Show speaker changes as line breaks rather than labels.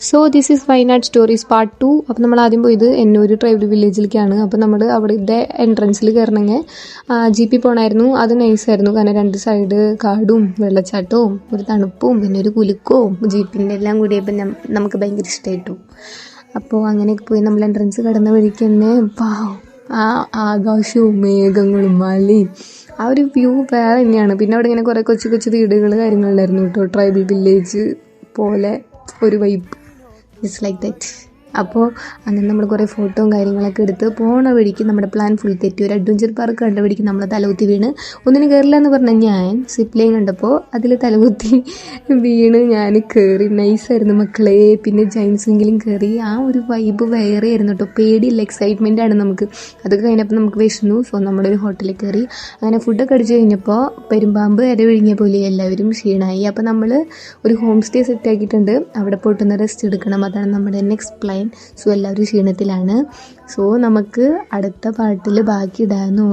So this is Wayanad stories part 2. അപ്പോൾ നമ്മൾ ആദ്യം പോയത് എന്നൂർ ട്രൈബൽ വില്ലേജിലേക്കാണ്. അപ്പോൾ നമ്മൾ അവിടുത്തെ എൻട്രൻസിൽ കയറണമെങ്കിൽ ജീപ്പിൽ പോകണമായിരുന്നു. അത് നൈസായിരുന്നു, കാരണം 2 സൈഡ് കാടും വെള്ളച്ചാട്ടവും ഒരു തണുപ്പും പിന്നെ ഒരു കുലുക്കവും ജീപ്പിൻ്റെ എല്ലാം കൂടിയപ്പോൾ നമുക്ക് ഭയങ്കര ഇഷ്ടമായിട്ടു. അപ്പോൾ അങ്ങനെയൊക്കെ പോയി നമ്മൾ എൻട്രൻസ് കടന്ന വഴിക്ക് തന്നെ ആ ആകാശവും മേഘങ്ങളും മലയും ആ ഒരു വ്യൂ വേറെ തന്നെയാണ്. പിന്നെ അവിടെ ഇങ്ങനെ കുറേ കൊച്ചു കൊച്ചു വീടുകൾ കാര്യങ്ങളുണ്ടായിരുന്നു കേട്ടോ, ട്രൈബൽ വില്ലേജ് പോലെ ഒരു വൈബ്, ഇറ്റ്സ് ലൈക്ക് ദാറ്റ്. അപ്പോൾ അങ്ങനെ നമ്മൾ കുറേ ഫോട്ടോയും കാര്യങ്ങളൊക്കെ എടുത്ത് പോണ വഴിക്ക് നമ്മുടെ പ്ലാൻ ഫുൾ തെറ്റി. ഒരു അഡ്വഞ്ചർ പാർക്ക് കണ്ട വഴിക്ക് നമ്മൾ തലകുത്തി വീണ്. ഒന്നിന് കയറില്ല എന്ന് പറഞ്ഞാൽ ഞാൻ സിപ്ലൈൻ കണ്ടപ്പോൾ അതിൽ തലകുത്തി വീണ് ഞാൻ കയറി. നൈസായിരുന്നു മക്കളെ. പിന്നെ ജൈൻറ്റ് സ്വിങ്ങിലും കയറി. ആ ഒരു വൈബ് വേറെ ആയിരുന്നു കേട്ടോ. പേടിയില്ല, എക്സൈറ്റ്മെൻ്റ് ആണ് നമുക്ക്. അതൊക്കെ കഴിഞ്ഞപ്പോൾ നമുക്ക് വിശന്നു. സോ നമ്മുടെ ഒരു ഹോട്ടലിൽ കയറി. അങ്ങനെ ഫുഡൊക്കെ അടിച്ച് കഴിഞ്ഞപ്പോൾ പെരുമ്പാമ്പ് ഇര വിഴുങ്ങിയ പോലെ എല്ലാവരും ക്ഷീണമായി. അപ്പോൾ നമ്മൾ ഒരു ഹോം സ്റ്റേ സെറ്റ് ആക്കിയിട്ടുണ്ട്. അവിടെ പോയിട്ടൊന്ന് റെസ്റ്റ് എടുക്കണം. അതാണ് നമ്മുടെ നെക്സ്റ്റ് പ്ലാൻ. സോ എല്ലാവരും ക്ഷീണത്തിലാണ്. സോ നമുക്ക് അടുത്ത പാർട്ടിൽ ബാക്കി ഇടാമെന്ന്